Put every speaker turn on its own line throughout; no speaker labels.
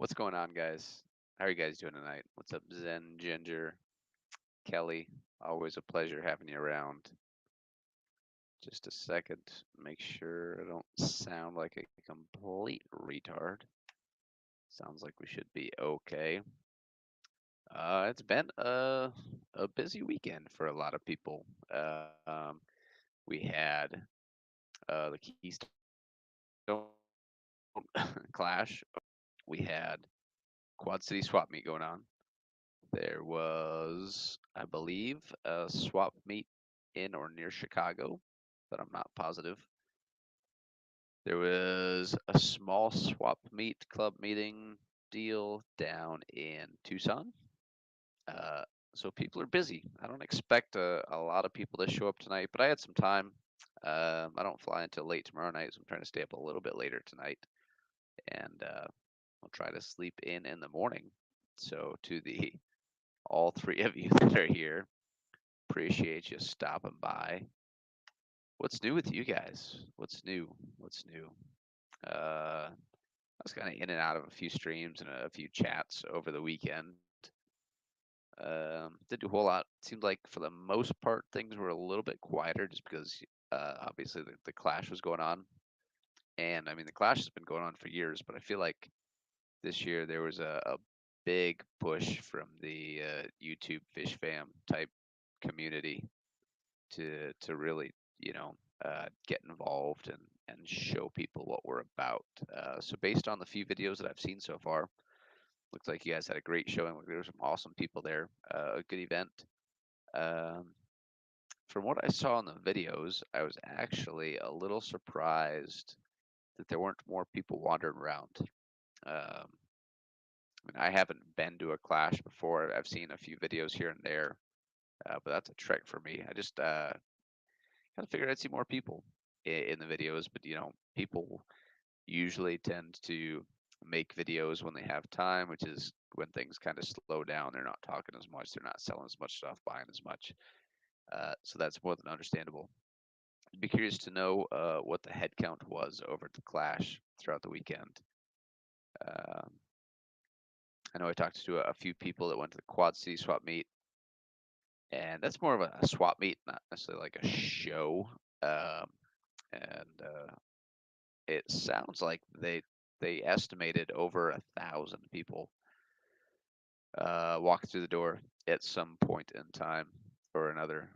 What's going on, guys? How are you guys doing tonight? What's up, Zen, Ginger, Kelly? Always a pleasure having you around. Just a second, make sure I don't sound like a complete retard. Sounds like we should be okay. It's been a busy weekend for a lot of people. We had the Keystone Clash. We had Quad City Swap Meet going on. There was, I believe, a swap meet in or near Chicago, but I'm not positive. There was a small swap meet club meeting deal down in Tucson. Uh, so people are busy. I don't expect a lot of people to show up tonight, but I had some time. I don't fly until late tomorrow night, so I'm trying to stay up a little bit later tonight, and I'll try to sleep in the morning. So to the all three of you that are here, appreciate you stopping by. What's new with you guys? What's new? What's new? I was kind of in and out of a few streams and a few chats over the weekend. Didn't do a whole lot. Seemed like for the most part things were a little bit quieter just because obviously the clash was going on. And I mean, the clash has been going on for years, but I feel like this year there was a big push from the YouTube FishFam type community to really get involved and show people what we're about. So based on the few videos that I've seen so far, looks like you guys had a great showing. There were some awesome people there. A good event. Um, from what I saw in the videos, I was actually a little surprised that there weren't more people wandering around. I mean, I haven't been to a clash before. I've seen a few videos here and there, but that's a trek for me. I just kind of figured I'd see more people in the videos, but people usually tend to make videos when they have time, which is when things kind of slow down. They're not talking as much, they're not selling as much stuff, buying as much. So that's more than understandable. I'd be curious to know what the head count was over at the Clash throughout the weekend. Um, I know I talked to a few people that went to the Quad City swap meet, and that's more of a swap meet, not necessarily like a show. Um, and it sounds like they estimated over 1,000 people walked through the door at some point in time or another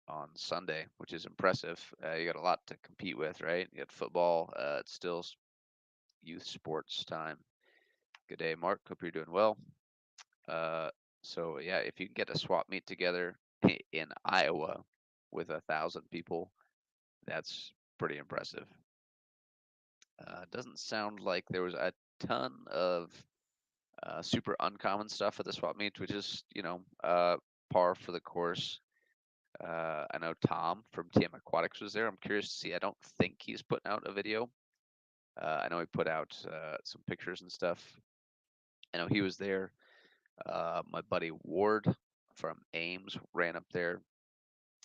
on Sunday, which is impressive. You got a lot to compete with, right? You got football. It's still youth sports time. Good day, Mark. Hope you're doing well. Uh, so yeah, if you can get a swap meet together in Iowa with 1,000 people, that's pretty impressive. Doesn't sound like there was a ton of super uncommon stuff at the swap meet, which is par for the course. I know Tom from TM Aquatics was there. I'm curious to see. I don't think he's putting out a video. I know he put out some pictures and stuff. I know he was there. My buddy Ward from Ames ran up there.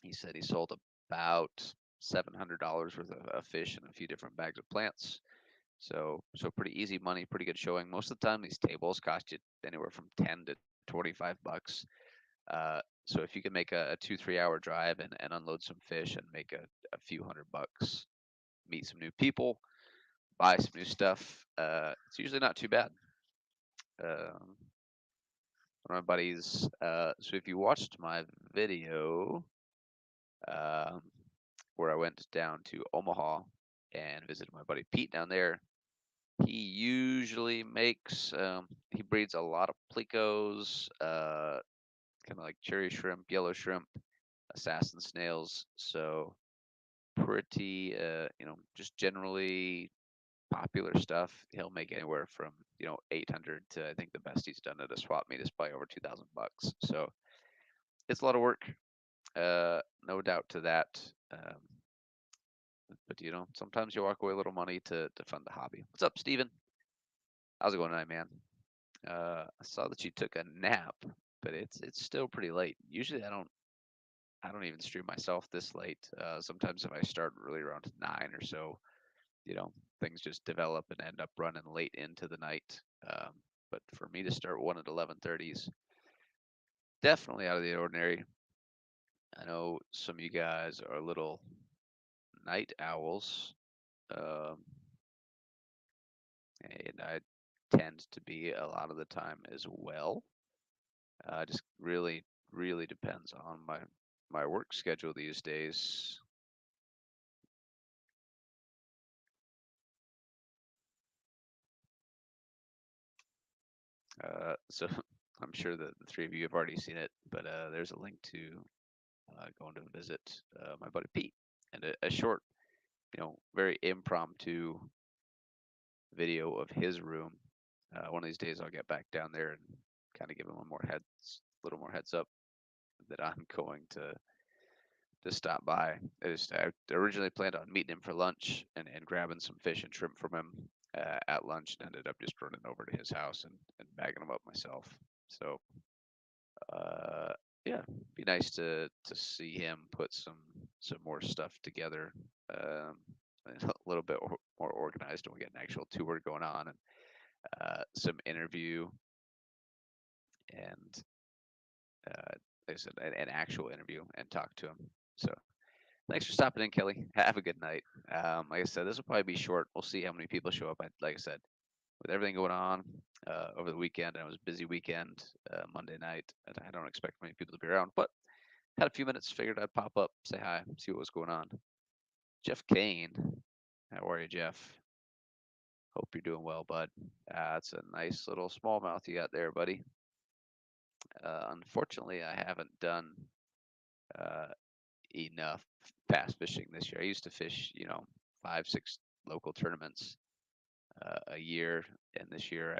He said he sold about $700 worth of fish and a few different bags of plants. So pretty easy money, pretty good showing. Most of the time, these tables cost you anywhere from 10 to 25 bucks. So if you can make a 2-3 hour drive and unload some fish and make a few $100, meet some new people, buy some new stuff, it's usually not too bad. One of my buddies. So if you watched my video um, where I went down to Omaha and visited my buddy Pete down there, he usually makes he breeds a lot of plecos, kind of like cherry shrimp, yellow shrimp, assassin snails. So pretty, just generally popular stuff. He'll make anywhere from 800 to I think the best he's done at a swap meet is probably over $2,000. So it's a lot of work, no doubt to that. But sometimes you walk away a little money to fund the hobby. What's up, Steven? How's it going tonight, man? I saw that you took a nap, but it's still pretty late. Usually I don't even stream myself this late. Sometimes if I start really around 9 or so, you know, things just develop and end up running late into the night. But for me to start one at 11:30 is definitely out of the ordinary. I know some of you guys are little night owls, um, and I tend to be a lot of the time as well. Just really depends on my work schedule these days. So I'm sure that the three of you have already seen it, but there's a link to going to visit my buddy Pete, and a short, very impromptu video of his room. One of these days I'll get back down there and kind of give him little more heads up that I'm going to stop by. I originally planned on meeting him for lunch and grabbing some fish and shrimp from him at lunch, and ended up just running over to his house and bagging them up myself. So uh, yeah, be nice to see him put some more stuff together, um, and a little bit more organized, and we get an actual tour going on, and some interview, and like I said, an actual interview, and talk to him. So thanks for stopping in, Kelly. Have a good night. Like I said, this will probably be short. We'll see how many people show up. Like I said, with everything going on over the weekend, and it was a busy weekend Monday night. And I don't expect many people to be around, but had a few minutes. Figured I'd pop up, say hi, see what was going on. Jeff Kane, how are you, Jeff? Hope you're doing well, bud. It's a nice little smallmouth you got there, buddy. Unfortunately, I haven't done uh, enough bass fishing this year. I used to fish, 5, 6 local tournaments a year, and this year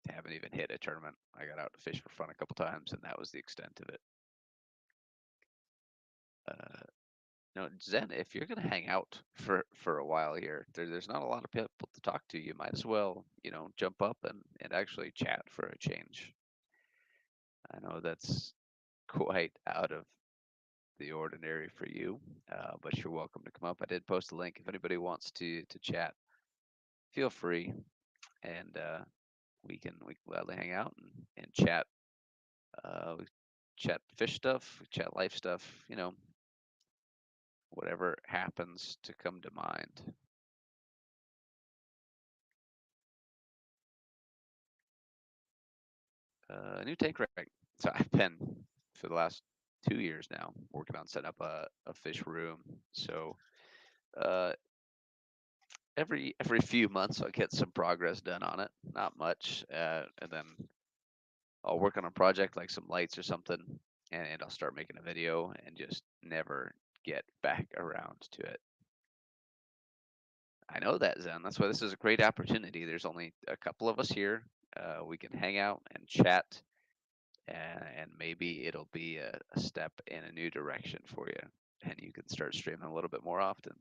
I haven't even hit a tournament. I got out to fish for fun a couple times, and that was the extent of it. No, Zen, if you're gonna hang out for a while here, there's not a lot of people to talk to. You might as well, jump up and actually chat for a change. I know that's quite out of the ordinary for you, but you're welcome to come up. I did post a link if anybody wants to chat. Feel free, and we can gladly hang out and chat. We chat fish stuff, we chat life stuff. Whatever happens to come to mind. A new tank rack. So I've been for the last 2 years now working on setting up a fish room. So uh, every few months I'll get some progress done on it. Not much, and then I'll work on a project like some lights or something, and I'll start making a video and just never get back around to it. I know that, Zen. That's why this is a great opportunity. There's only a couple of us here. We can hang out and chat, and maybe it'll be a step in a new direction for you, and you can start streaming a little bit more often.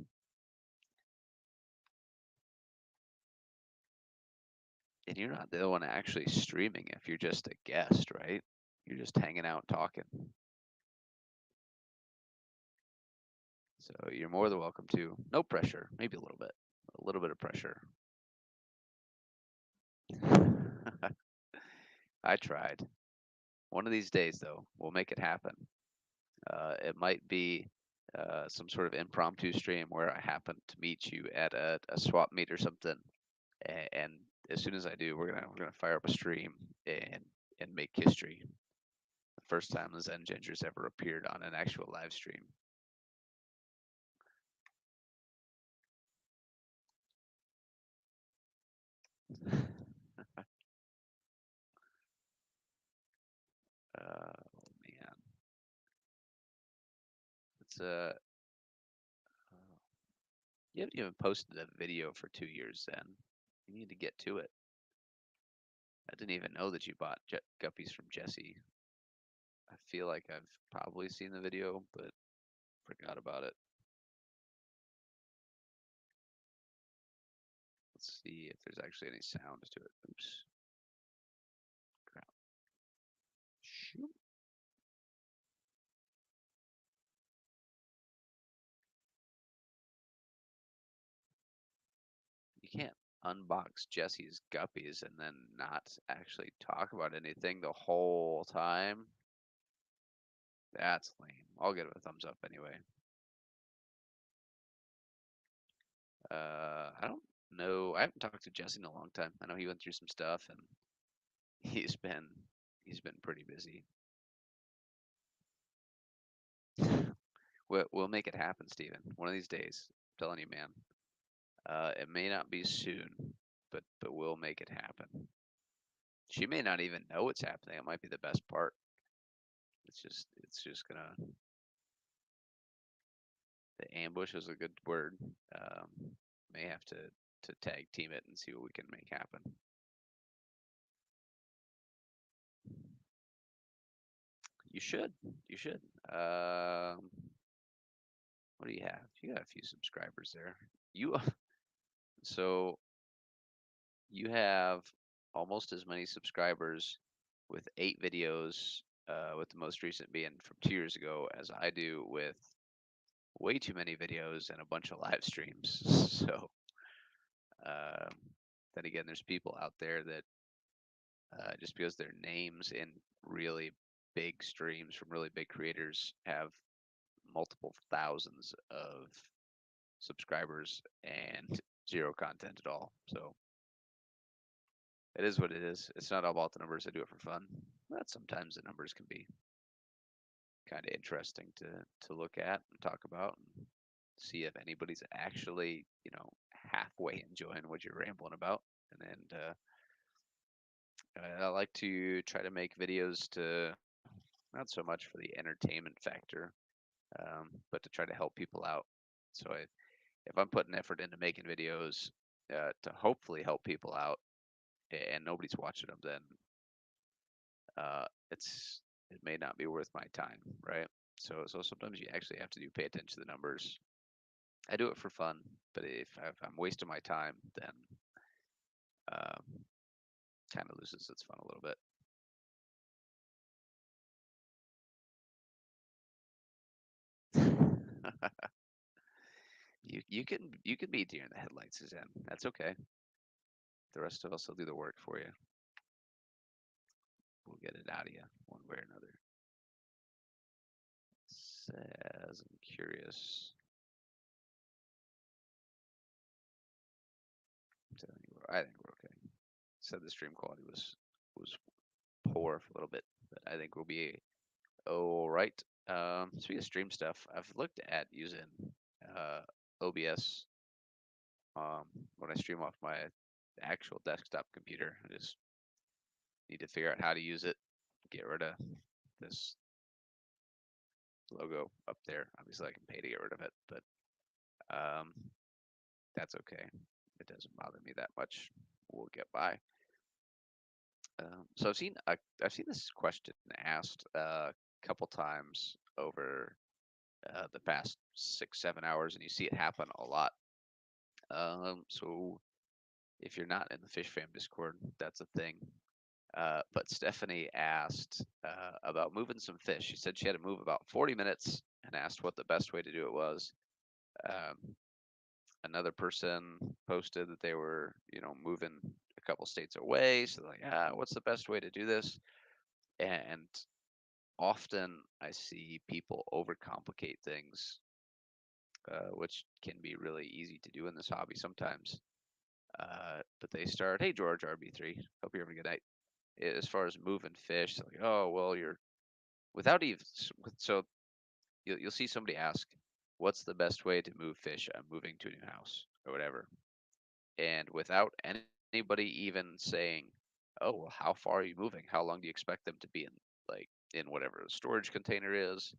And you're not the one actually streaming if you're just a guest, right? You're just hanging out talking. So you're more than welcome to. No pressure, maybe a little bit of pressure. I tried. One of these days, though, we'll make it happen. It might be some sort of impromptu stream where I happen to meet you at a swap meet or something, and as soon as I do, we're gonna fire up a stream and make history. The first time the Zen Gingers ever appeared on an actual live stream. Oh man, it's you haven't even posted a video for 2 years. Then you need to get to it. I didn't even know that you bought guppies from Jesse. I feel like I've probably seen the video, but forgot about it. Let's see if there's actually any sound to it. Oops. Crap. Shoot. can't unbox Jesse's guppies and then not actually talk about anything the whole time. That's lame. I'll give it a thumbs up anyway. I don't know. I haven't talked to Jesse in a long time. I know he went through some stuff and he's been he's been pretty busy. We'll make it happen, Steven. One of these days. I'm telling you, man. It may not be soon, but we'll make it happen. She may not even know it's happening. It might be the best part. It's just gonna. The ambush is a good word. May have to tag team it and see what we can make happen. You should. You should. What do you have? You got a few subscribers there. You so you have almost as many subscribers with 8 videos, with the most recent being from 2 years ago, as I do with way too many videos and a bunch of live streams. So um, then again, there's people out there that just because their names in really big streams from really big creators have multiple thousands of subscribers and zero content at all. So it is what it is. It's not all about the numbers. I do it for fun. But sometimes the numbers can be kind of interesting to look at and talk about and see if anybody's actually, halfway enjoying what you're rambling about. And I like to try to make videos to not so much for the entertainment factor, but to try to help people out. So if I'm putting effort into making videos to hopefully help people out, and nobody's watching them, then it may not be worth my time, right? So sometimes you actually have to pay attention to the numbers. I do it for fun, but if I'm wasting my time, then um, kind of loses its fun a little bit. You can be deer in the headlights, Suzanne. That's okay. The rest of us will do the work for you. We'll get it out of you one way or another. Says I'm curious. I think we're okay. Said the stream quality was poor for a little bit, but I think we'll be all right. Speaking of stream stuff, I've looked at using uh, OBS um, when I stream off my actual desktop computer. I just need to figure out how to use it. Get rid of this logo up there. Obviously, I can pay to get rid of it, but um, that's okay. It doesn't bother me that much. We'll get by. So I've seen this question asked a couple times over the past 6-7 hours, and you see it happen a lot. So if you're not in the FishFam Discord, that's a thing. But Stephanie asked about moving some fish. She said she had to move about 40 minutes and asked what the best way to do it was. Um, Another person posted that they were, moving a couple states away. So like, what's the best way to do this? And often I see people overcomplicate things, which can be really easy to do in this hobby sometimes. But they start, hey George RB3, hope you're having a good night. As far as moving fish, like, oh well, you're without even so you'll see somebody ask, what's the best way to move fish? I'm moving to a new house or whatever, and without anybody even saying, oh well, how far are you moving? How long do you expect them to be in whatever the storage container is?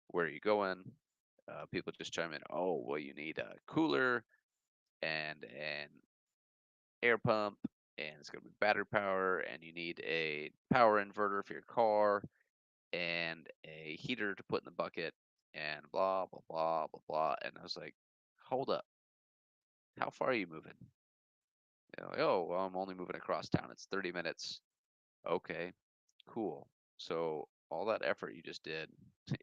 Where are you going? People just chime in, oh well, you need a cooler and an air pump, and it's going to be battery power, and you need a power inverter for your car, and a heater to put in the bucket, and blah blah blah blah blah. And I was like, hold up, how far are you moving? Like, oh, well, I'm only moving across town. It's 30 minutes. Okay, cool. So all that effort you just did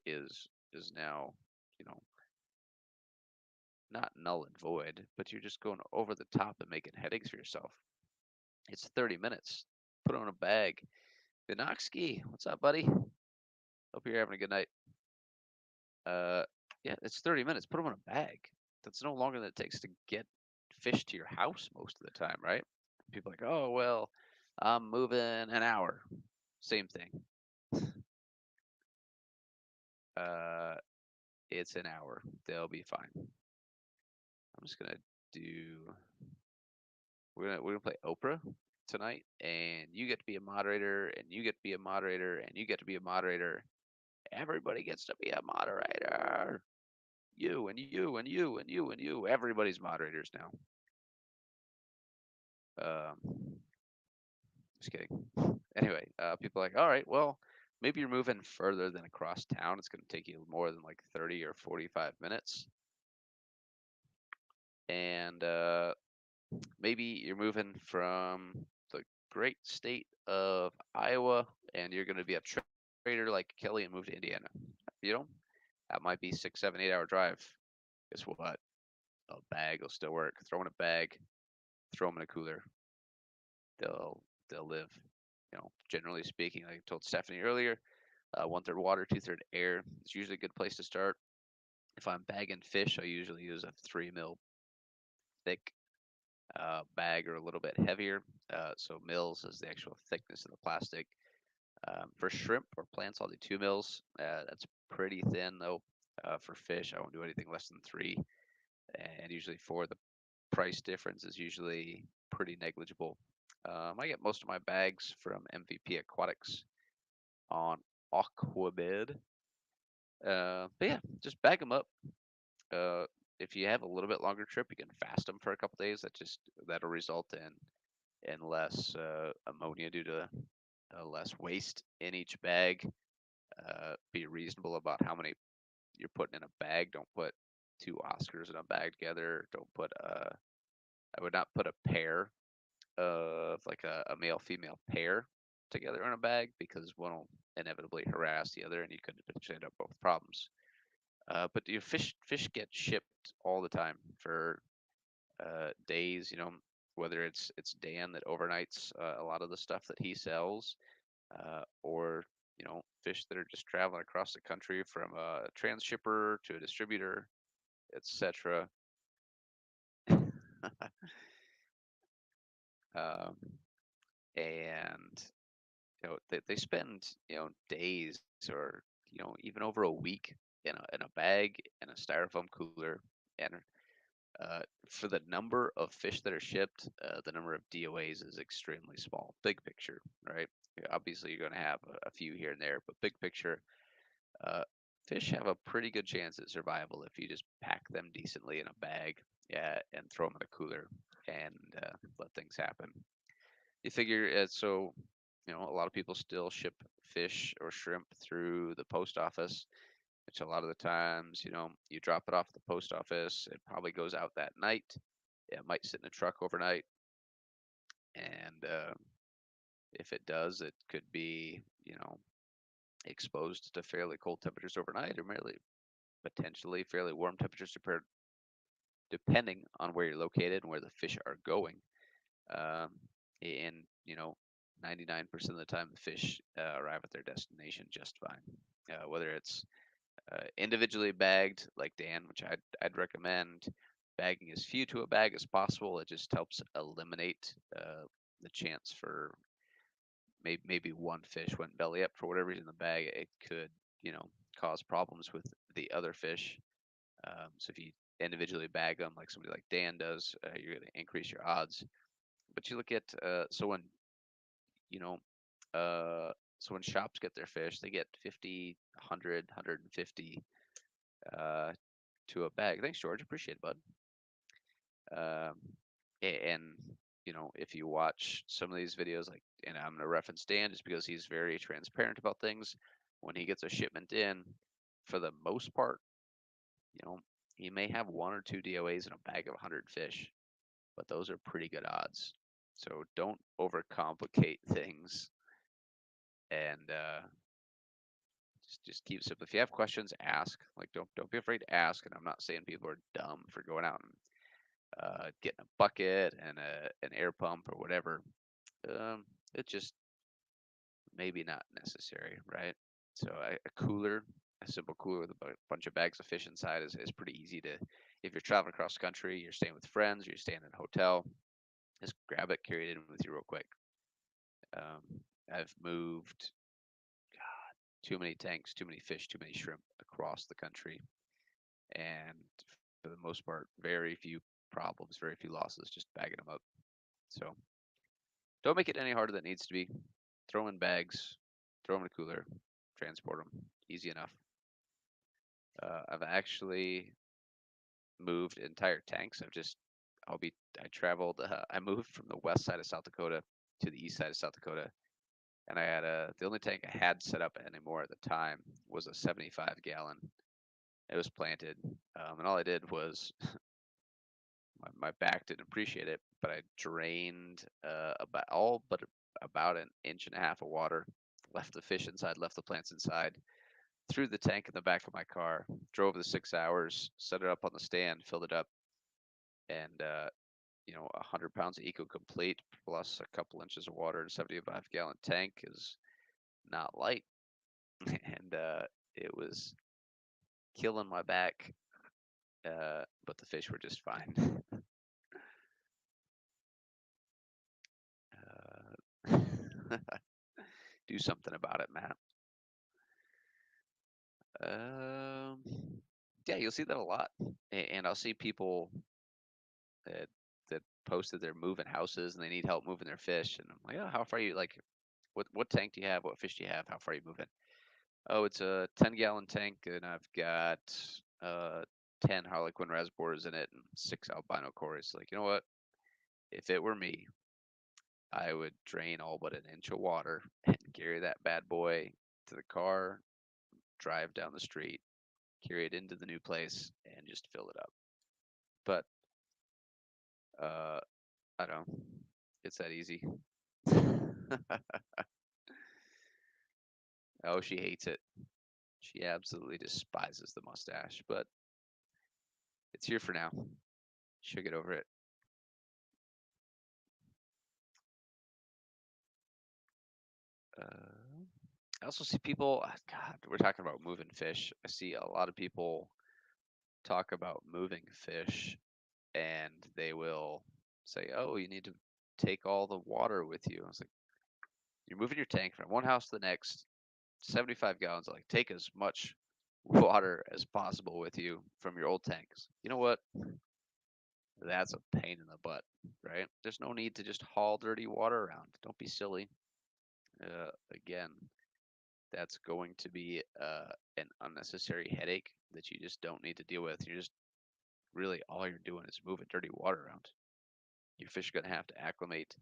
is now, you know, not null and void, but you're just going over the top and making headaches for yourself. It's 30 minutes. Put on a bag. Binoxky, what's up, buddy? Hope you're having a good night. Uh, yeah, it's 30 minutes. Put them in a bag. That's no longer than it takes to get fish to your house most of the time, right? People are like, oh, well, I'm moving an hour. Same thing. Uh, it's an hour. They'll be fine. I'm just gonna do. We're gonna play Oprah tonight, and you get to be a moderator, and you get to be a moderator, and you get to be a moderator. Everybody gets to be a moderator. You and you and you and you and you. Everybody's moderators now. Just kidding. Anyway, people are like, all right, well, maybe you're moving further than across town. It's going to take you more than like 30 or 45 minutes. And maybe you're moving from the great state of Iowa and you're going to be a trader like Kelly and move to Indiana. You know, that might be 6, 7, 8 hour drive. Guess what? A bag will still work. Throw in a bag, throw them in a cooler. They'll they'll live. Generally speaking, like I told Stephanie earlier, 1/3 water, 2/3 air. It's usually a good place to start. If I'm bagging fish, I usually use a 3 mil thick bag or a little bit heavier. So mils is the actual thickness of the plastic. For shrimp or plants, I'll do 2 mils. That's pretty thin though. For fish, I won't do anything less than 3. And usually for the price difference is usually pretty negligible. I get most of my bags from MVP Aquatics on Aquabed. But yeah, just bag them up. Uh, if you have a little bit longer trip, you can fast them for a couple days. That'll result in less ammonia due to less waste in each bag. Be reasonable about how many you're putting in a bag. Don't put 2 Oscars in a bag together. Don't put I would not put a pair of like a male female pair together in a bag because one will inevitably harass the other and you could potentially end up with problems. But your fish get shipped all the time for days. Whether it's Dan that overnights a lot of the stuff that he sells, or fish that are just traveling across the country from a transshipper to a distributor, etc. um, and they spend days or even over a week in a bag in a styrofoam cooler, and for the number of fish that are shipped, the number of DOAs is extremely small. Big picture, right? Obviously, you're going to have a few here and there, but big picture, uh, fish have a pretty good chance at survival if you just pack them decently in a bag, yeah, and throw them in a cooler and let things happen. You figure so, a lot of people still ship fish or shrimp through the post office, which a lot of the times, you drop it off at the post office. It probably goes out that night. It might sit in a truck overnight, and if it does, it could be, exposed to fairly cold temperatures overnight, or merely potentially fairly warm temperatures, depending on where you're located and where the fish are going. Um, and 99% of the time, the fish arrive at their destination just fine. Whether it's individually bagged, like Dan, which I'd recommend bagging as few to a bag as possible. It just helps eliminate the chance for maybe one fish went belly up for whatever reason in the bag. It could cause problems with the other fish. So if you individually bag them like somebody like Dan does, you're going to increase your odds. But you look at you know uh, so when shops get their fish, they get 50, 100, 150 uh, to a bag. Thanks, George. Appreciate it, bud. Um, and if you watch some of these videos, like, and I'm gonna reference Dan just because he's very transparent about things. When he gets a shipment in, for the most part, he may have 1 or 2 DOAs in a bag of 100 fish, but those are pretty good odds. So don't overcomplicate things, and Just keep it simple. If you have questions, ask. Like don't be afraid to ask. And I'm not saying people are dumb for going out and getting a bucket and an air pump or whatever. It's just maybe not necessary, right? So a cooler, a simple cooler with a bunch of bags of fish inside is pretty easy to. If you're traveling across the country, you're staying with friends, you're staying in a hotel, just grab it, carry it in with you real quick. I've moved too many tanks, too many fish, too many shrimp across the country, and for the most part, very few problems, very few losses, just bagging them up. So don't make it any harder than it needs to be. Throw 'em in bags, throw them in a cooler, transport them. Easy enough. I've actually moved entire tanks. I traveled. I moved from the west side of South Dakota to the east side of South Dakota, and I had the only tank I had set up anymore at the time was a 75-gallon. It was planted, and all I did was my back didn't appreciate it, but I drained about an inch and a half of water, left the fish inside, left the plants inside, threw the tank in the back of my car, drove the 6 hours, set it up on the stand, filled it up, and 100 pounds of Eco Complete plus a couple inches of water in a 75-gallon tank is not light, and it was killing my back, but the fish were just fine. uh, do something about it, Matt. Um, yeah, you'll see that a lot, and I'll see people that post that they're moving houses and they need help moving their fish, and I'm like, oh, how far are you? Like, what tank do you have? What fish do you have? How far are you moving? Oh, it's a 10-gallon tank, and I've got 10 Harlequin reservoirs in it and 6 albino cories. Like, you know what? If it were me, I would drain all but an inch of water and carry that bad boy to the car, drive down the street, carry it into the new place, and just fill it up. But uh, I don't know. It's that easy. Oh, she hates it. She absolutely despises the mustache, but it's here for now. She'll get over it. Uh, I also see people, God, we're talking about moving fish. I see a lot of people talk about moving fish and they will say, oh, you need to take all the water with you. I was like, you're moving your tank from one house to the next, 75 gallons. Like, take as much water as possible with you from your old tanks. You know what? That's a pain in the butt, right? There's no need to just haul dirty water around. Don't be silly. Again, that's going to be an unnecessary headache that you just don't need to deal with. You're just really all you're doing is moving dirty water around. Your fish are going to have to acclimate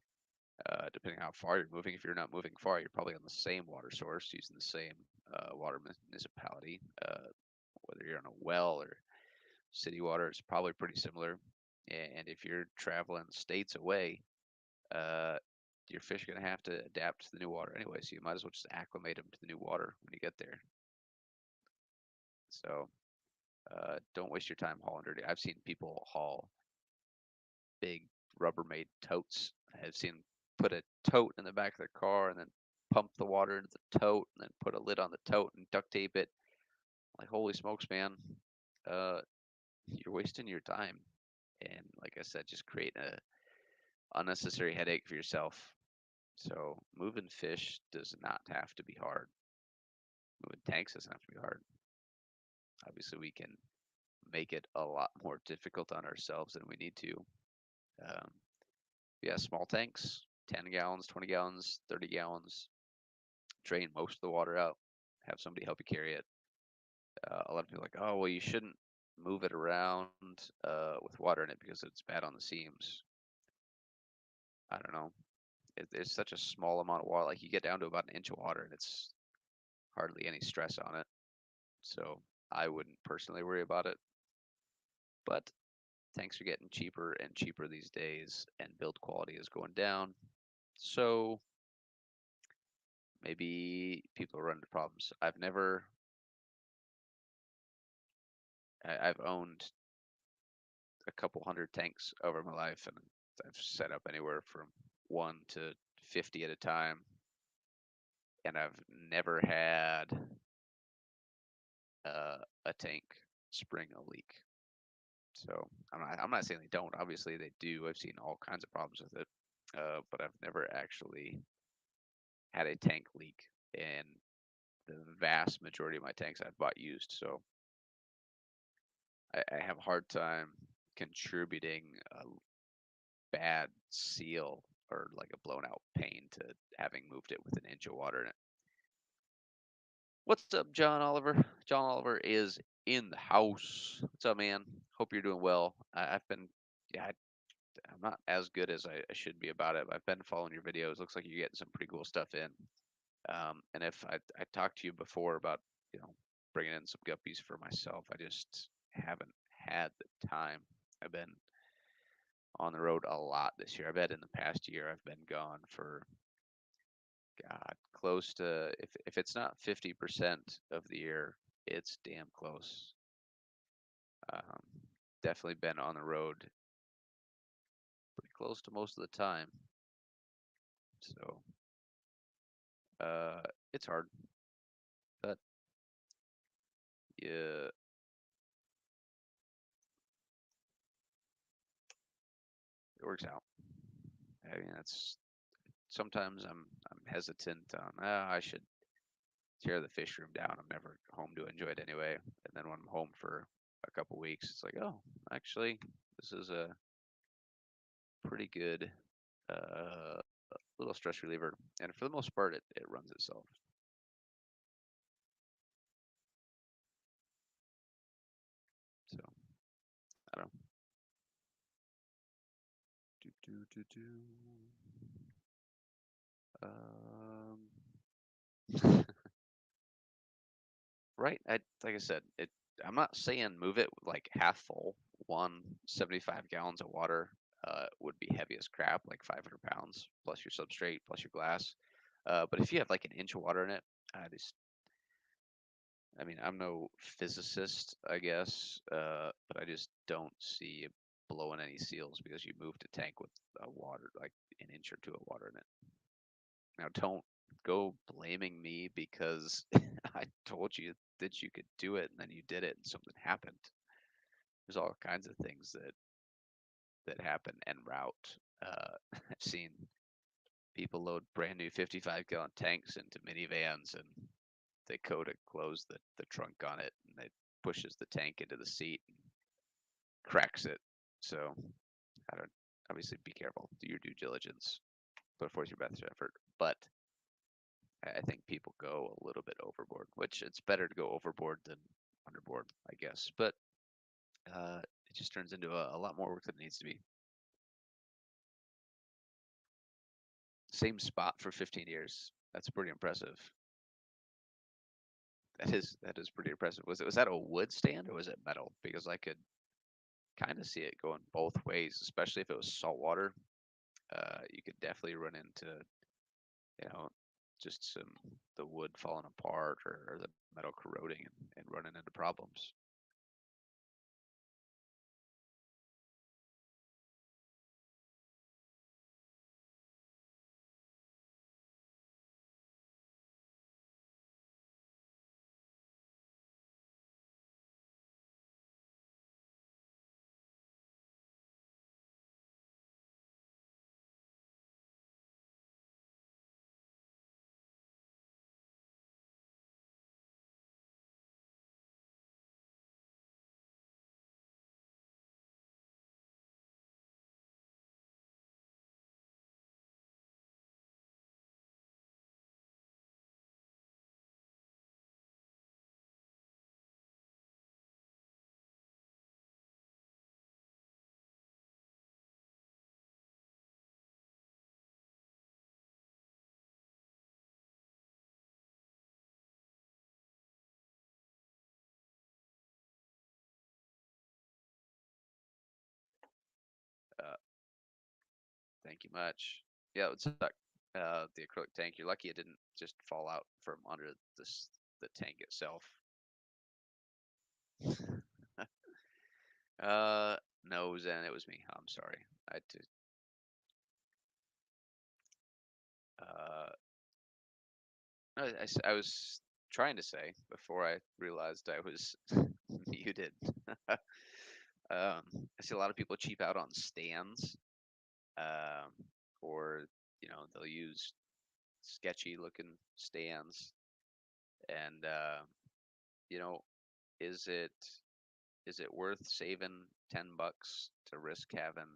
depending on how far you're moving. If you're not moving far, you're probably on the same water source using the same water municipality. Whether you're on a well or city water, it's probably pretty similar. And if you're traveling states away, uh, your fish are going to have to adapt to the new water anyway. So you might as well just acclimate them to the new water when you get there. So don't waste your time hauling dirty. I've seen people haul big Rubbermaid totes. I've seen put a tote in the back of their car and then pump the water into the tote and then put a lid on the tote and duct tape it. Like, holy smokes, man. Uh, you're wasting your time. And like I said, just create a unnecessary headache for yourself. So moving fish does not have to be hard. Moving tanks doesn't have to be hard. Obviously, we can make it a lot more difficult on ourselves than we need to. Um, yeah, small tanks, 10 gallons, 20 gallons, 30 gallons, drain most of the water out, have somebody help you carry it. A lot of people are like, oh, well, you shouldn't move it around with water in it because it's bad on the seams. I don't know. It's such a small amount of water. Like, you get down to about an inch of water and it's hardly any stress on it. So I wouldn't personally worry about it. But tanks are getting cheaper and cheaper these days, and build quality is going down. So maybe people run into problems. I've never I've owned a couple hundred tanks over my life, and I've set up anywhere from 1 to 50 at a time, and I've never had a tank spring a leak. So I'm not saying they don't. Obviously they do. I've seen all kinds of problems with it, but I've never actually had a tank leak. And the vast majority of my tanks I've bought used, so I have a hard time contributing a bad seal or like a blown out pane to having moved it with an inch of water in it. What's up, John Oliver? John Oliver is in the house. What's up, man? Hope you're doing well. I've been, yeah, I'm not as good as I should be about it. But I've been following your videos. Looks like you're getting some pretty cool stuff in. And if I talked to you before about, bringing in some guppies for myself, I just haven't had the time. I've been on the road a lot this year. I bet in the past year I've been gone for, God, close to, if it's not 50% of the year, it's damn close. Um, Definitely been on the road pretty close to most of the time. So it's hard, but yeah, it works out. I mean, that's sometimes I'm hesitant on, I should tear the fish room down. I'm never home to enjoy it anyway. And then when I'm home for a couple weeks, it's like, oh, actually, this is a pretty good uh, little stress reliever. And for the most part, it runs itself. So I don't know. Do, do, do, do. Right. Like I said, I'm not saying move it like half full. 175 gallons of water would be heavy as crap, like 500 pounds plus your substrate plus your glass. But if you have like an inch of water in it, I just, I mean, I'm no physicist, I guess, but I just don't see it blowing any seals because you moved a tank with water, like an inch or two of water in it. Now, don't go blaming me because I told you that you could do it and then you did it and something happened. There's all kinds of things that happen en route. I've seen people load brand new 55-gallon tanks into minivans and they go to close the trunk on it and it pushes the tank into the seat and cracks it. So I don't obviously be careful, do your due diligence, put forth your best effort. But I think people go a little bit overboard, which it's better to go overboard than underboard, I guess. But it just turns into a lot more work than it needs to be. Same spot for 15 years. That's pretty impressive. That is pretty impressive. Was that a wood stand or was it metal? Because I could kind of see it going both ways, especially if it was salt water. You could definitely run into, you know, just some the wood falling apart or the metal corroding and running into problems. Uh, Thank you much. Yeah, it would suck. The acrylic tank. You're lucky it didn't just fall out from under the tank itself. No, Zen, it was me. I'm sorry. I had to. Uh, no, I was trying to say before I realized I was muted. I see a lot of people cheap out on stands, um, or they'll use sketchy looking stands, and you know, is it is it worth saving $10 to risk having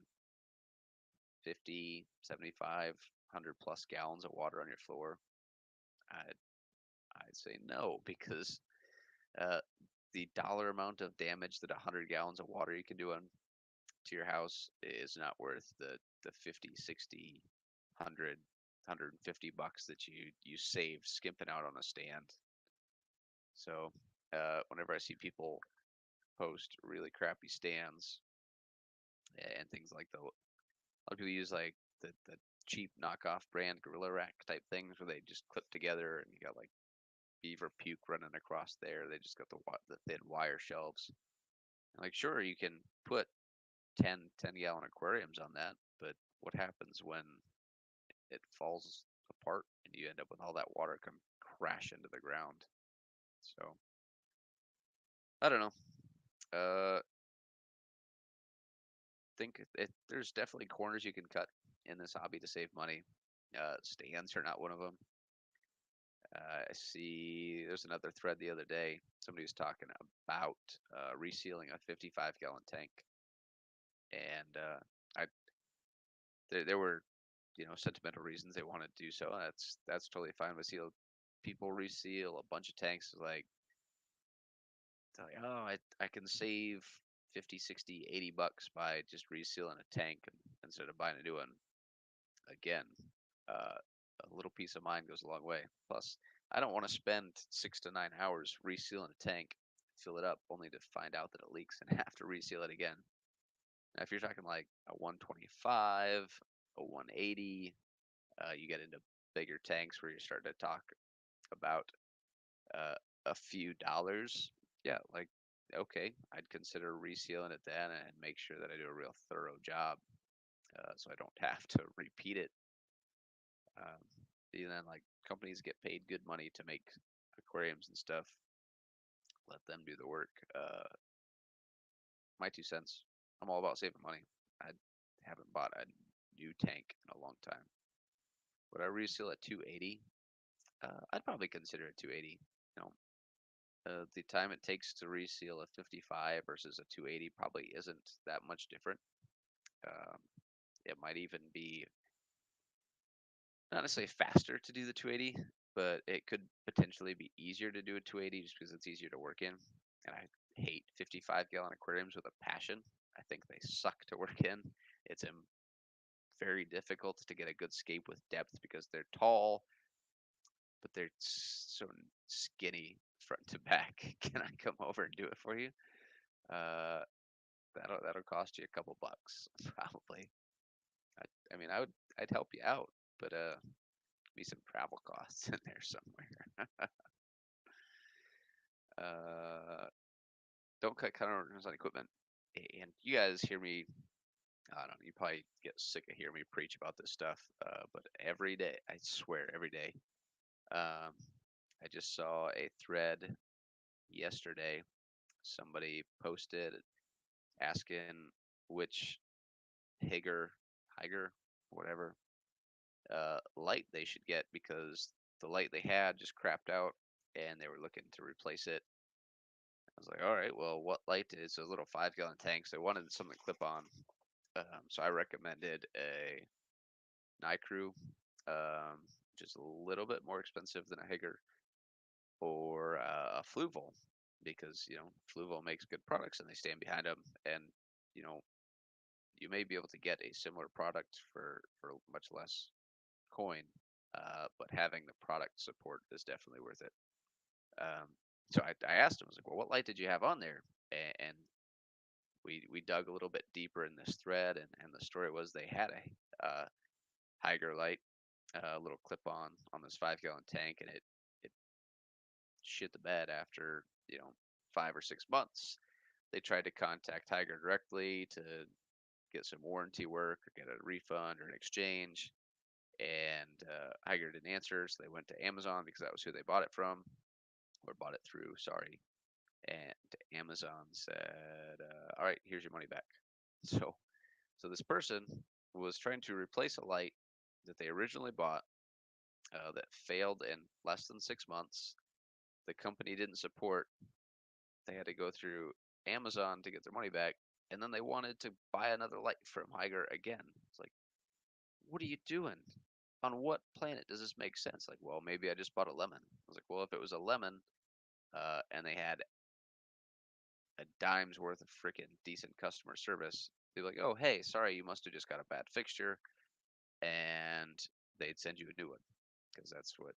50, 75, 100 plus gallons of water on your floor? I'd I'd say no, because uh, the dollar amount of damage that 100 gallons of water you can do on to your house is not worth the 50, 60, 100, $150 that you save skimping out on a stand. So whenever I see people post really crappy stands and things like a lot of people use like the cheap knockoff brand Gorilla Rack type things where they just clip together and you got like beaver puke running across there. They just got the thin wire shelves. And like sure you can put 10 gallon aquariums on that, but what happens when it falls apart and you end up with all that water come crash into the ground? So I don't know. Think there's definitely corners you can cut in this hobby to save money. Stands are not one of them. I see there's another thread the other day. Somebody was talking about resealing a 55-gallon tank, and I there were sentimental reasons they wanted to do so. That's totally fine. But see, people reseal a bunch of tanks like oh I can save 50, 60, $80 by just resealing a tank instead of buying a new one. Again, uh, a little peace of mind goes a long way. Plus, I don't want to spend 6 to 9 hours resealing a tank, fill it up, only to find out that it leaks and have to reseal it again. Now, if you're talking like a 125, a 180, you get into bigger tanks where you're starting to talk about uh, a few dollars. Yeah, like okay, I'd consider resealing it then and make sure that I do a real thorough job, so I don't have to repeat it. Um, and then like companies get paid good money to make aquariums and stuff. Let them do the work. My 2 cents. I'm all about saving money. I haven't bought a new tank in a long time. Would I reseal at 280? I'd probably consider it 280. You know, the time it takes to reseal a 55 versus a 280 probably isn't that much different. Um, it might even be not necessarily faster to do the 280, but it could potentially be easier to do a 280 just because it's easier to work in. And I hate 55-gallon aquariums with a passion. I think they suck to work in. It's very difficult to get a good scape with depth because they're tall, but they're so skinny front to back. Can I come over and do it for you? Uh, that'll cost you a couple bucks probably. I mean, I'd help you out, but be some travel costs in there somewhere. uh, don't cut corners on equipment. And you guys hear me. I don't know. You probably get sick of hearing me preach about this stuff. But every day, I swear, every day. Um, I just saw a thread yesterday. Somebody posted asking which Higer, whatever, light they should get because the light they had just crapped out and they were looking to replace it. I was like, all right, well, what light is a little 5-gallon tank? So I wanted something clip on. So I recommended a Nycrew, which is a little bit more expensive than a Hager, or a Fluval, because Fluval makes good products and they stand behind them, and you know you may be able to get a similar product for much less coin, but having the product support is definitely worth it. Um, so I asked him, I was like, well, what light did you have on there? And we dug a little bit deeper in this thread, and the story was they had a Higer light, a little clip on this 5-gallon tank, and it shit the bed after 5 or 6 months. they tried to contact Tiger directly to get some warranty work or get a refund or an exchange, and Tiger didn't answer, so they went to Amazon because that was who they bought it from or bought it through. Sorry, and Amazon said, "All right, here's your money back." So, so this person was trying to replace a light that they originally bought that failed in less than 6 months. The company didn't support. They had to go through Amazon to get their money back, and then they wanted to buy another light from Higer again. It's like, what are you doing? On what planet does this make sense? Like, well, maybe I just bought a lemon. I was like, well, if it was a lemon, and they had a dime's worth of freaking decent customer service, they'd be like, oh, hey, sorry, you must have just got a bad fixture, and they'd send you a new one because that's what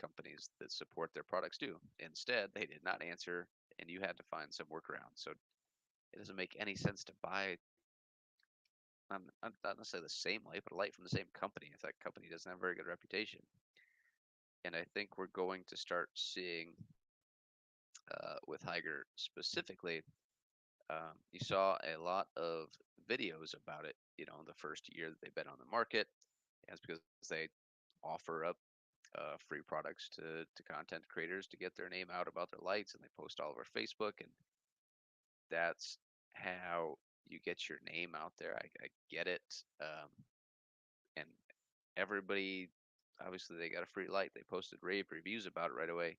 companies that support their products do. Instead, they did not answer, and you had to find some workaround. So it doesn't make any sense to buy not necessarily the same light, but a light from the same company if that company doesn't have a very good reputation. And I think we're going to start seeing with Higer specifically. You saw a lot of videos about it. The first year that they've been on the market, and it's because they offer up free products to content creators to get their name out about their lights, and they post all over Facebook, and that's how you get your name out there. I get it, and everybody obviously they got a free light. They posted rave reviews about it right away.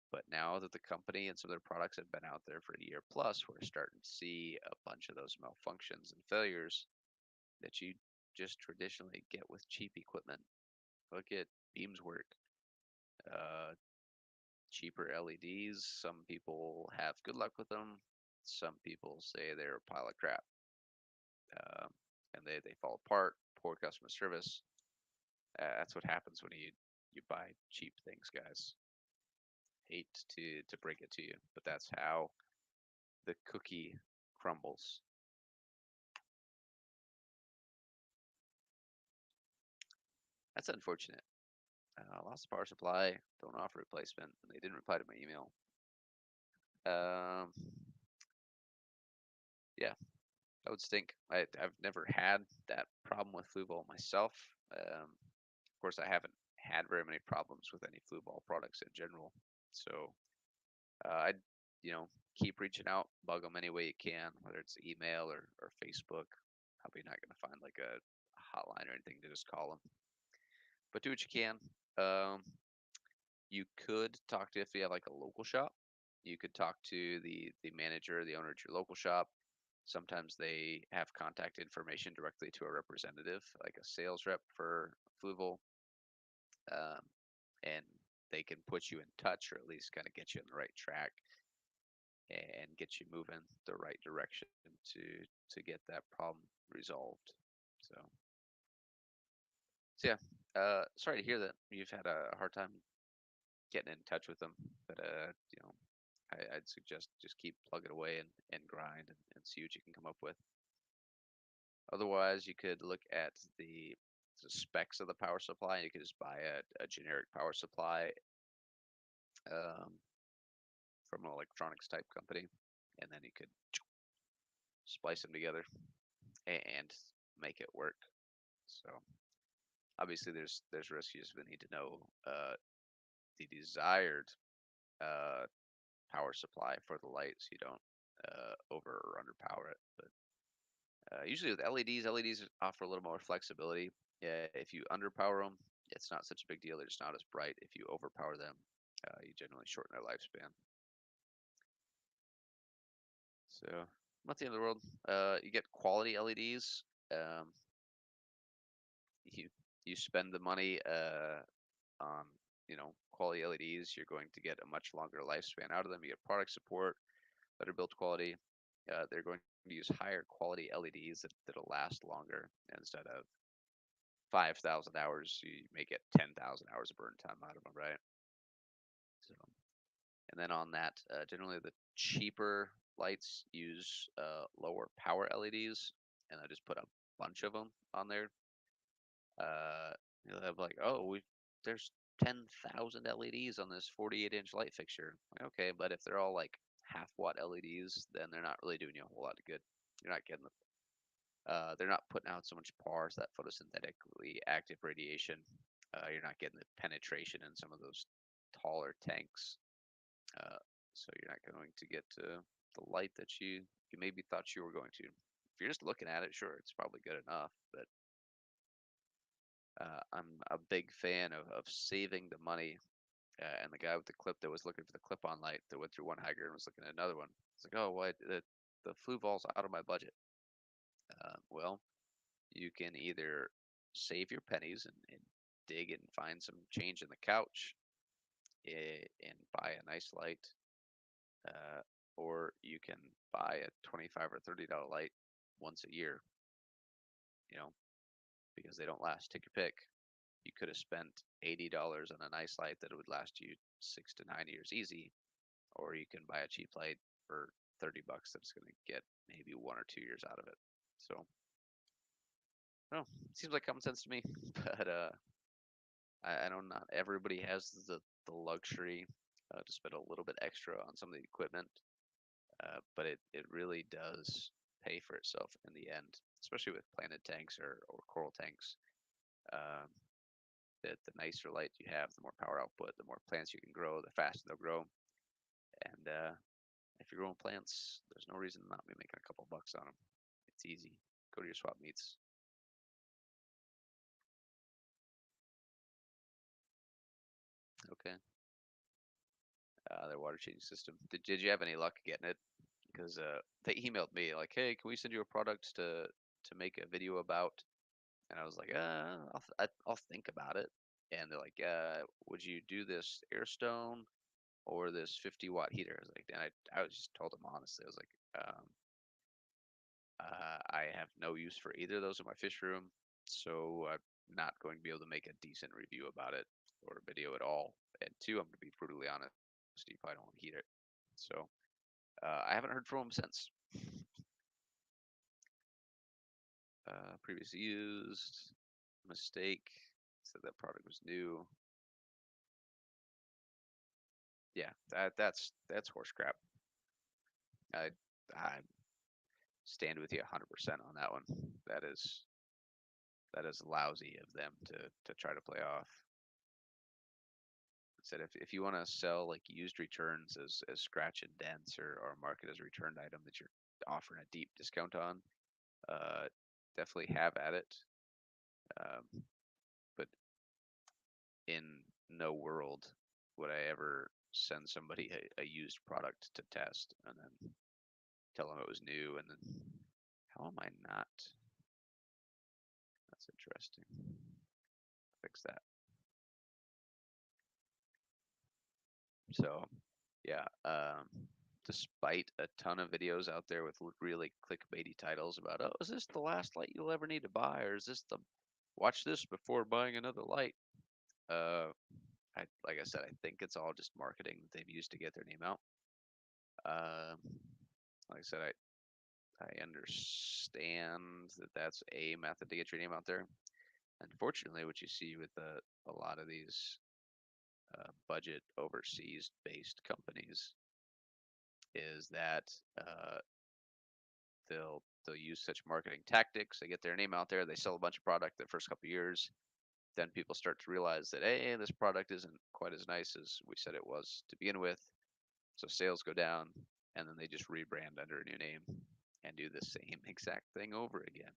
But now that the company and some of their products have been out there for a year plus, we're starting to see a bunch of those malfunctions and failures that you just traditionally get with cheap equipment. Look at Beams work. Uh, Cheaper LEDs. Some people have good luck with them. Some people say they're a pile of crap, um, and they fall apart. Poor customer service. That's what happens when you buy cheap things, guys. Hate to break it to you, but that's how the cookie crumbles. That's unfortunate. Lost the power supply. Don't offer replacement, and they didn't reply to my email. Um, yeah, that would stink. I've never had that problem with flu ball myself. Of course, I haven't had very many problems with any flu ball products in general. So I'd keep reaching out, bug them any way you can, whether it's email or Facebook. Probably not going to find like a hotline or anything to just call them, but do what you can. Um, you could talk to if you have like a local shop. You could talk to the manager, the owner at your local shop. Sometimes they have contact information directly to a representative, like a sales rep for Fluval, um, and they can put you in touch or at least kind of get you on the right track and get you moving the right direction to to get that problem resolved. So, so yeah, sorry to hear that you've had a hard time getting in touch with them, but I'd suggest just keep plugging away and grind and see what you can come up with. Otherwise, you could look at the specs of the power supply. You could just buy a generic power supply um, from an electronics type company, and then you could splice them together and make it work. So obviously, there's risks. You just need to know the desired uh, power supply for the light, so you don't over or underpower it. But usually with LEDs offer a little more flexibility. Yeah, if you underpower them, it's not such a big deal. They're just not as bright. If you overpower them, you generally shorten their lifespan. So not the end of the world. You get quality LEDs. Um, you you spend the money on quality LEDs. You're going to get a much longer lifespan out of them. You get product support, better build quality. They're going to use higher quality LEDs that'll last longer instead of 5,000 hours. You may get 10,000 hours of burn time out of them, right? So, and then on that, generally the cheaper lights use lower power LEDs, and I just put a bunch of them on there. Uh, you'll have like, oh, there's 10,000 LEDs on this 48-inch light fixture. Like, okay, but if they're all like half watt LEDs, then they're not really doing you a whole lot of good. You're not getting they're not putting out so much PAR, so that photosynthetically active radiation. You're not getting the penetration in some of those taller tanks, uh, so you're not going to get the light that you maybe thought you were going to. If you're just looking at it, sure, it's probably good enough, but I'm a big fan of saving the money. And the guy with the clip that was looking for the clip-on light that went through one hanger and was looking at another one. It's like, oh, what? The flue ball's out of my budget. Well, you can either save your pennies and dig and find some change in the couch and buy a nice light, uh, or you can buy a 25 or $30 light once a year. You know, because they don't last. Take your pick. You could have spent $80 on a nice light that would last you 6 to 9 years easy, or you can buy a cheap light for $30 that's going to get maybe 1 or 2 years out of it. So, no, seems like common sense to me. But I know not everybody has the luxury to spend a little bit extra on some of the equipment, but it really does pay for itself in the end, especially with planted tanks or coral tanks. Um, the nicer light you have, the more power output, the more plants you can grow, the faster they'll grow. And if you're growing plants, there's no reason to not be making a couple bucks on them. It's easy. Go to your swap meets. Okay. Their water changing system. Did you have any luck getting it? Because they emailed me like, "Hey, can we send you a product to make a video about?" And I was like, I'll think about it." And they're like, "Would you do this Airstone or this 50-watt heater?" I was like, and I was just told them honestly. I was like, I have no use for either of those in my fish room, so I'm not going to be able to make a decent review about it or a video at all. And two, I'm going to be brutally honest, you probably don't want to heat it. So I haven't heard from them since. Previously used, mistake, said that product was new. Yeah, that's horse crap. I I stand with you 100% on that one. That is that is lousy of them to try to play off. Said if you want to sell like used returns as scratch and dents or market as a returned item that you're offering a deep discount on, uh, definitely have at it. Um, but in no world would I ever send somebody a used product to test and then tell them it was new and then how am I not? That's interesting. Fix that. So, yeah, despite a ton of videos out there with really clickbaity titles about, oh, is this the last light you'll ever need to buy, or is this the watch this before buying another light? Uh, like I said, I think it's all just marketing that they've used to get their name out. Um, like I said, I understand that that's a method to get your name out there. Unfortunately, what you see with a lot of these budget overseas based companies is that they'll use such marketing tactics. They get their name out there. They sell a bunch of product the first couple of years. Then people start to realize that hey, this product isn't quite as nice as we said it was to begin with. So sales go down, and then they just rebrand under a new name and do the same exact thing over again.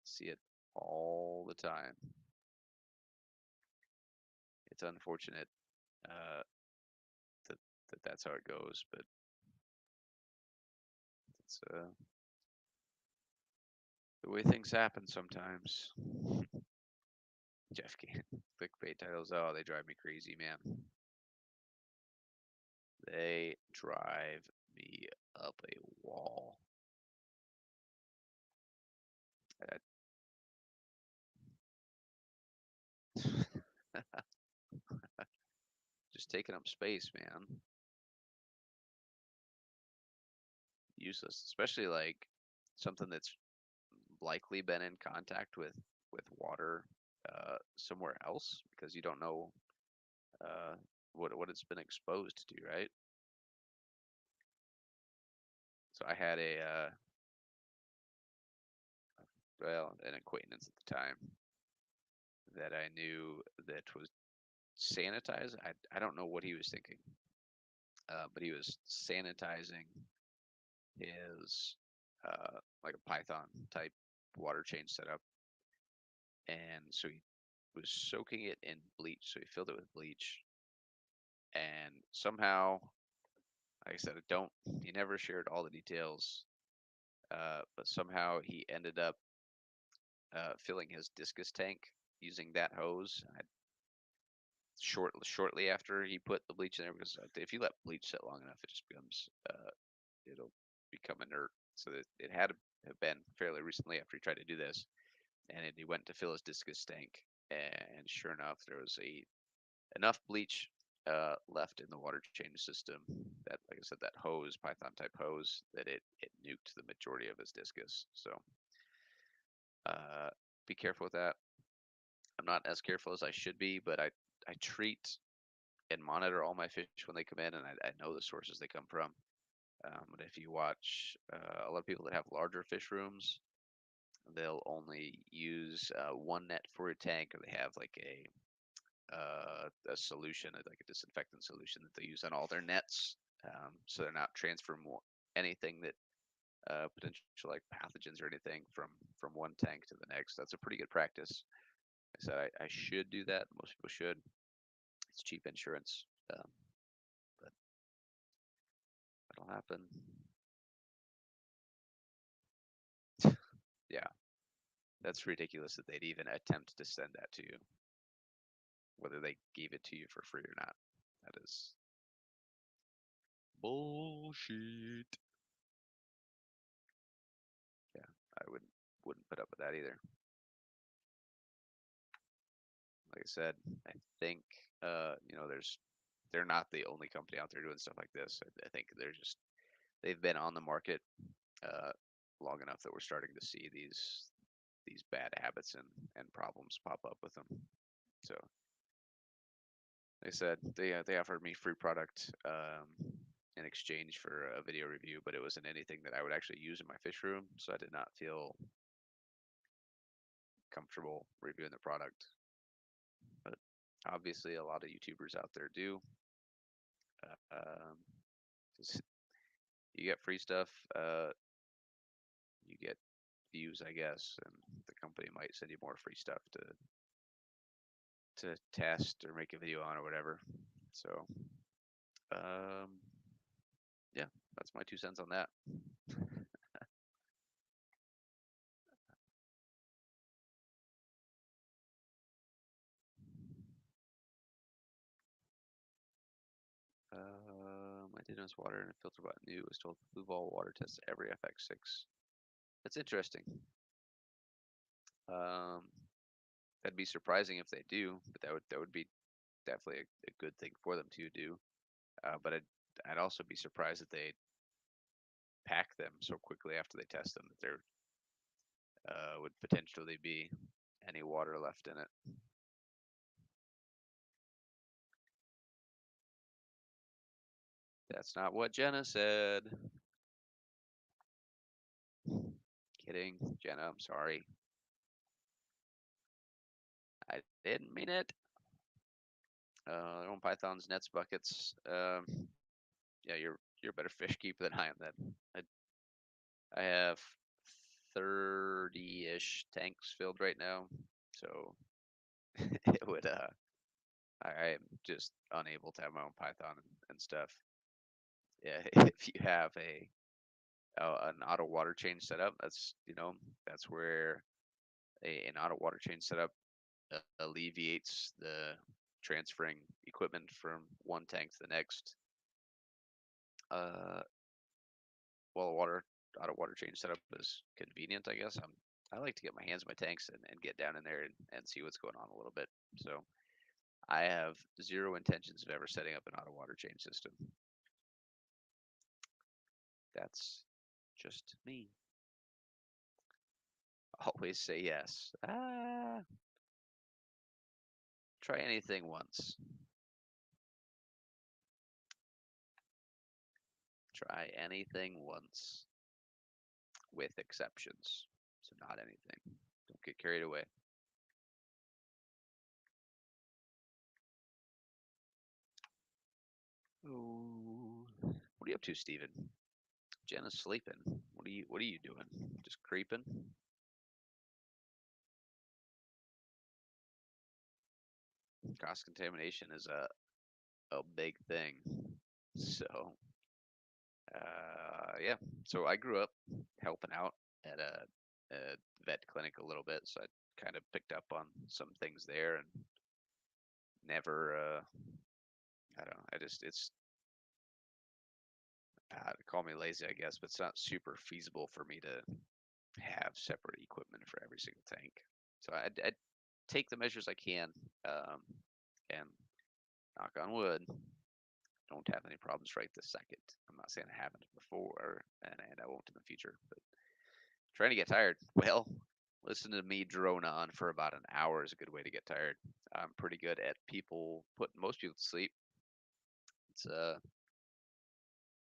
See it all the time. It's unfortunate uh, that that's how it goes, but it's the way things happen sometimes. Jeff can't. Clickbait titles, oh, they drive me crazy, man. They drive me up a wall. Just taking up space, man. Useless, especially like something that's likely been in contact with water somewhere else because you don't know uh, what it's been exposed to, right? So I had an acquaintance at the time that I knew that was sanitized. I don't know what he was thinking, but he was sanitizing his like a Python type water change setup, and so he was soaking it in bleach. So he filled it with bleach, and somehow, like I said, I don't. He never shared all the details, but somehow he ended up filling his discus tank using that hose. Shortly after he put the bleach in there, because if you let bleach sit long enough, it just becomes it'll become inert. So it had to have been fairly recently after he tried to do this, and he went to fill his discus tank, and sure enough, there was enough bleach left in the water change system that, like I said, that hose, Python type hose, that it nuked the majority of his discus. So uh, be careful with that. I'm not as careful as I should be, but I treat and monitor all my fish when they come in, and I know the sources they come from. But if you watch a lot of people that have larger fish rooms, they'll only use one net for a tank, or they have like a solution, like a disinfectant solution that they use on all their nets, so they're not transferring anything that potential like pathogens or anything from one tank to the next. That's a pretty good practice. I said I should do that. Most people should. It's cheap insurance, but that'll happen. Yeah, that's ridiculous that they'd even attempt to send that to you, whether they gave it to you for free or not. That is bullshit. Yeah, I wouldn't put up with that either. Like I said, I think they're not the only company out there doing stuff like this. I think they've been on the market uh, long enough that we're starting to see these bad habits and problems pop up with them. So they said they offered me free product in exchange for a video review, but it wasn't anything that I would actually use in my fish room, so I did not feel comfortable reviewing the product. But obviously, a lot of YouTubers out there do. Um, you get free stuff, you get views, I guess, and the company might send you more free stuff to test or make a video on or whatever. So, um, yeah, that's my 2 cents on that. I did notice water in a filter bottle new was told blue ball water tests every FX6. That's interesting. Um, that'd be surprising if they do, but that would be definitely a good thing for them to do. But I'd also be surprised that they pack them so quickly after they test them that there would potentially be any water left in it. That's not what Jenna said. Kidding, Jenna. I'm sorry. I didn't mean it. Their own pythons, nets, buckets. Yeah, you're a better fish keeper than I am. Then I have 30-ish tanks filled right now, so it would I am just unable to have my own python and stuff. Yeah, if you have an auto water change setup, that's where an auto water change setup alleviates the transferring equipment from one tank to the next. Uh, well, auto water change setup is convenient, I guess. I like to get my hands on my tanks and get down in there and see what's going on a little bit. So I have zero intentions of ever setting up an auto water change system. That's just me. Always say yes. Try anything once. Try anything once, with exceptions. So not anything. Don't get carried away. Ooh. What are you up to, Steven? Jenna's sleeping. What are you doing? Just creeping? Cross contamination is a big thing. So yeah. So I grew up helping out at a vet clinic a little bit, so I kind of picked up on some things there and never I don't know. I just it's call me lazy, I guess, but it's not super feasible for me to have separate equipment for every single tank. So I take the measures I can, um, and knock on wood, don't have any problems right this second. I'm not saying I haven't before, and I won't in the future, but trying to get tired. Well, listen to me drone on for about an hour is a good way to get tired. I'm pretty good at putting most people to sleep. It's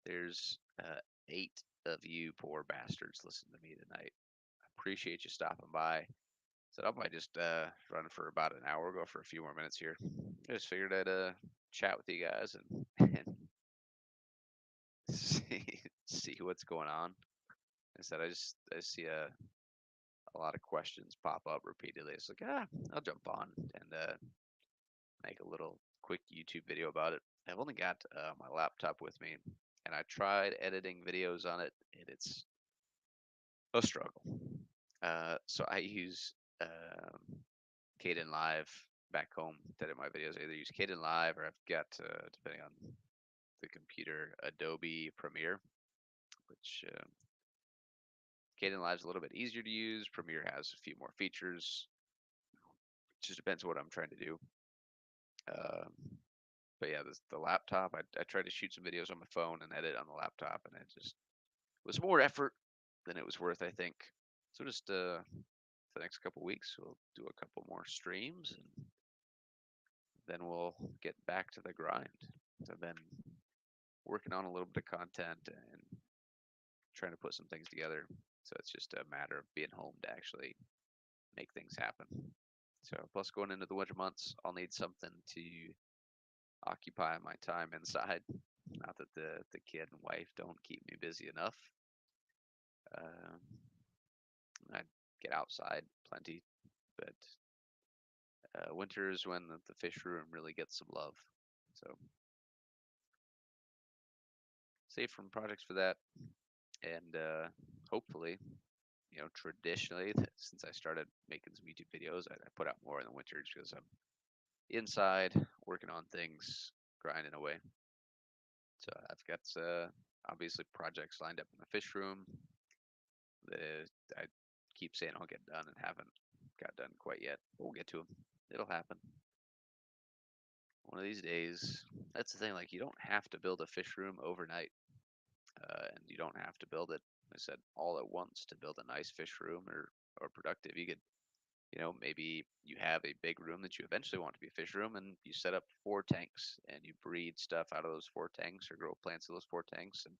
there's 8 of you poor bastards listening to me tonight. I appreciate you stopping by. So I might just run for about an hour, go for a few more minutes here. I just figured I'd chat with you guys and see what's going on. I said I see a lot of questions pop up repeatedly. It's like I'll jump on and make a little quick YouTube video about it. I've only got my laptop with me, and I tried editing videos on it, and it's a struggle. So I use Caden Live back home to edit my videos. I either use Caden Live or I've got, depending on the computer, Adobe Premiere, which Caden Live's a little bit easier to use. Premiere has a few more features. It just depends on what I'm trying to do. Um, but yeah, the laptop, I tried to shoot some videos on my phone and edit on the laptop, and it just was more effort than it was worth, I think. So just for the next couple weeks, we'll do a couple more streams, and then we'll get back to the grind. So I've been working on a little bit of content and trying to put some things together. So it's just a matter of being home to actually make things happen. So plus going into the winter months, I'll need something to occupy my time inside. Not that the kid and wife don't keep me busy enough. Um, I get outside plenty, but winter is when the fish room really gets some love. So save from projects for that, and hopefully, traditionally, since I started making some YouTube videos, I put out more in the winter just because I'm inside working on things, grinding away. So I've got obviously projects lined up in the fish room that I keep saying I'll get done and haven't got done quite yet. But we'll get to them. It'll happen one of these days. That's the thing. Like you don't have to build a fish room overnight, and you don't have to build it. I said all at once to build a nice fish room or productive. You could, maybe you have a big room that you eventually want to be a fish room, and you set up 4 tanks and you breed stuff out of those 4 tanks or grow plants in those 4 tanks, and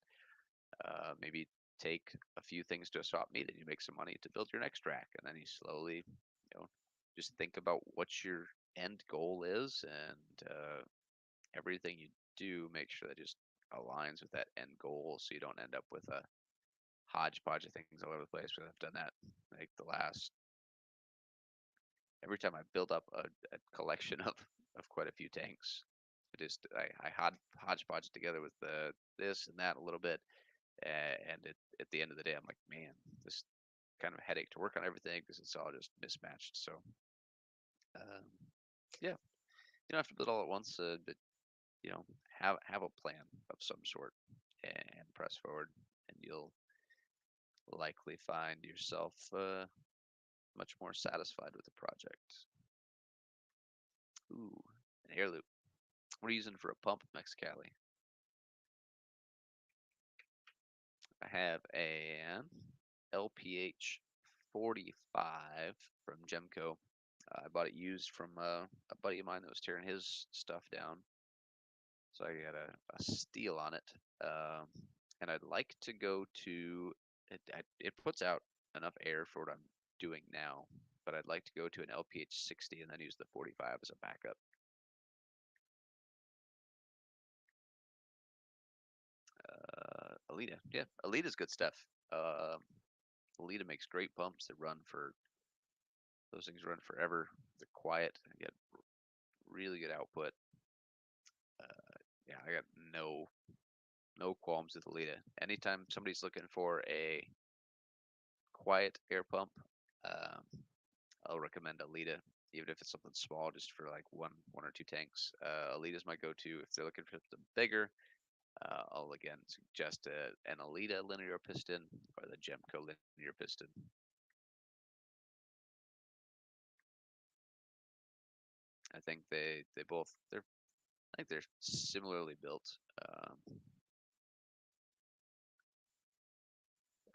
maybe take a few things to a swap meet and you make some money to build your next rack, and then you slowly, just think about what your end goal is, and everything you do, make sure that just aligns with that end goal, so you don't end up with a hodgepodge of things all over the place. Because I've done that like the last every time I build up a collection of quite a few tanks. I hodgepodge it together with this and that a little bit, and at the end of the day, I'm like, man, this kind of headache to work on everything because it's all just mismatched. So um, yeah, you don't have to build all at once, but have a plan of some sort and press forward, and you'll likely find yourself much more satisfied with the project. Ooh, an air loop. What are you using for a pump, Mexicali? I have an LPH 45 from Gemco. I bought it used from a buddy of mine that was tearing his stuff down. So I got a steal on it. and I'd like to go to it puts out enough air for what I'm doing now, but I'd like to go to an LPH 60 and then use the 45 as a backup. Alita, yeah, Alita's good stuff. Alita makes great pumps that run for those things run forever. They're quiet. I get really good output. Yeah, I got no qualms with Alita. Anytime somebody's looking for a quiet air pump, um, I'll recommend Alita, even if it's something small, just for like one or two tanks. Alita's my go-to. If they're looking for something bigger, I'll again suggest an Alita linear piston or the Gemco linear piston. I think they both I think they're similarly built,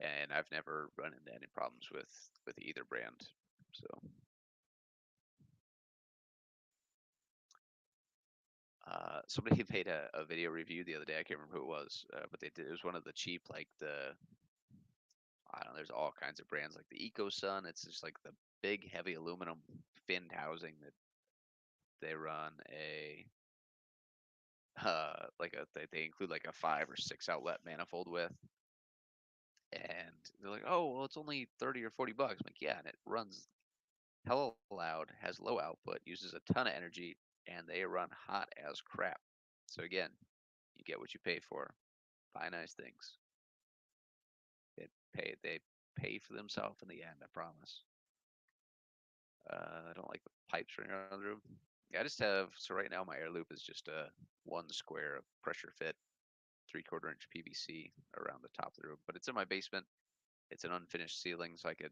and I've never run into any problems with either brand. So somebody made a video review the other day. I can't remember who it was, but they did. It was one of the cheap, like the I don't know. There's all kinds of brands like the Eco Sun. It's just like the big, heavy aluminum finned housing that they run a like they include like a 5 or 6 outlet manifold with, and they're like, oh well, it's only 30 or 40 bucks. I'm like, yeah, and it runs hella loud, has low output, uses a ton of energy, and they run hot as crap. So again, you get what you pay for. Buy nice things. They pay for themselves in the end. I promise. I don't like the pipes running around the room. Yeah, I just have so right now my air loop is just a one square of pressure fit 3/4 inch PVC around the top of the room, but it's in my basement. It's an unfinished ceiling, so I can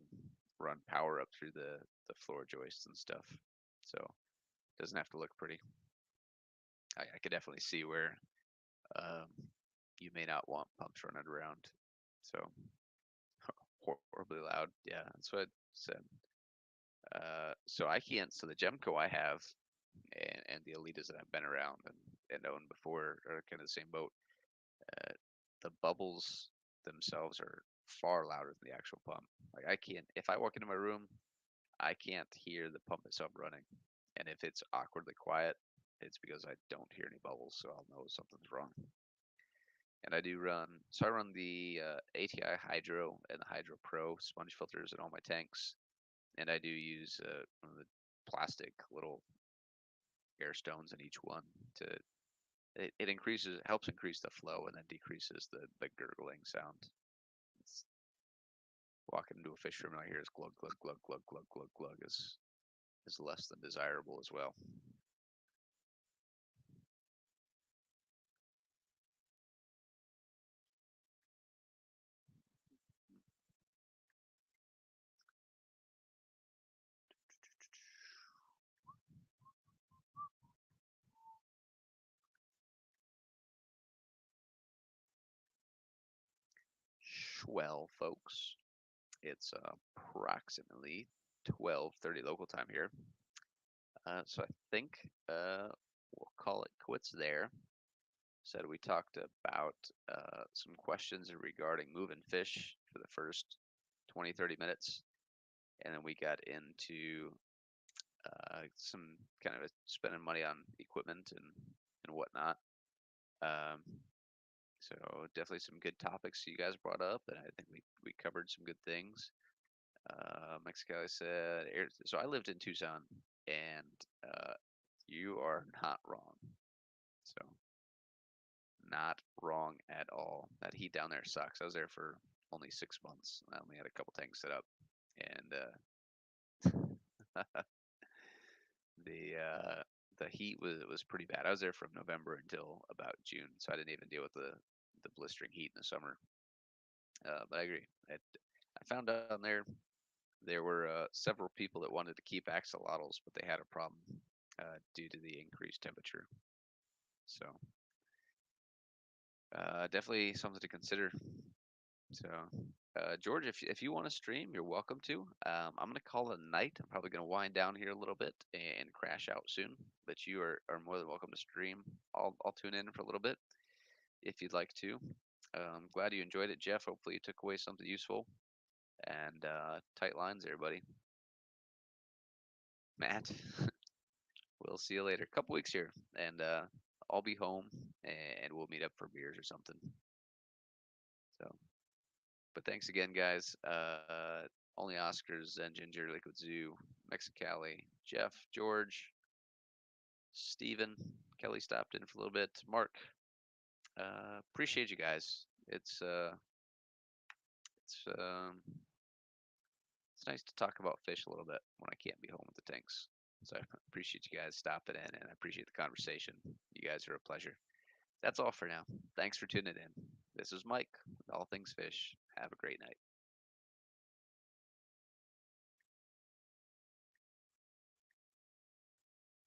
run power up through the floor joists and stuff. So it doesn't have to look pretty. I could definitely see where um, you may not want pumps running around. So horribly loud. Yeah, that's what I said. So I can't. So the Gemco I have and the Elitas that I've been around and owned before are kind of the same boat. Uh, the bubbles themselves are far louder than the actual pump. Like I can't. If I walk into my room, I can't hear the pump itself running. And if it's awkwardly quiet, it's because I don't hear any bubbles, so I'll know something's wrong. And I do run, so I run the ATI Hydro and the Hydro Pro sponge filters in all my tanks, and I do use one of the plastic little air stones in each one to it increases helps increase the flow and then decreases the gurgling sound. It's, walking into a fish room and I hear is glug glug glug glug glug glug glug is less than desirable as well. Well, folks, it's approximately 12:30 local time here. So I think we'll call it quits there. Said we talked about some questions regarding moving fish for the first 20-30 minutes, and then we got into some kind of spending money on equipment and whatnot. Um, so definitely some good topics you guys brought up, and I think we covered some good things. Mexico said, so I lived in Tucson, and you are not wrong. So not wrong at all. That heat down there sucks. I was there for only 6 months. I only had a couple tanks set up, and the uh, the heat was pretty bad. I was there from November until about June, so I didn't even deal with the blistering heat in the summer. But I agree. I found down there were several people that wanted to keep axolotls, but they had a problem due to the increased temperature. So definitely something to consider. So, George, if you want to stream, you're welcome to. I'm gonna call it a night. I'm probably gonna wind down here a little bit and crash out soon. But you are more than welcome to stream. I'll tune in for a little bit if you'd like to. Glad you enjoyed it, Jeff. Hopefully you took away something useful. And tight lines, everybody. Matt, we'll see you later. A couple weeks here, and I'll be home, and we'll meet up for beers or something. So, but thanks again, guys. Only Oscars, Zen Ginger, Liquid Zoo, Mexicali, Jeff, George, Steven, Kelly stopped in for a little bit. Mark, appreciate you guys. It's it's nice to talk about fish a little bit when I can't be home with the tanks. So I appreciate you guys stopping in, and I appreciate the conversation. You guys are a pleasure. That's all for now. Thanks for tuning in. This is Mike with All Things Fish. Have a great night.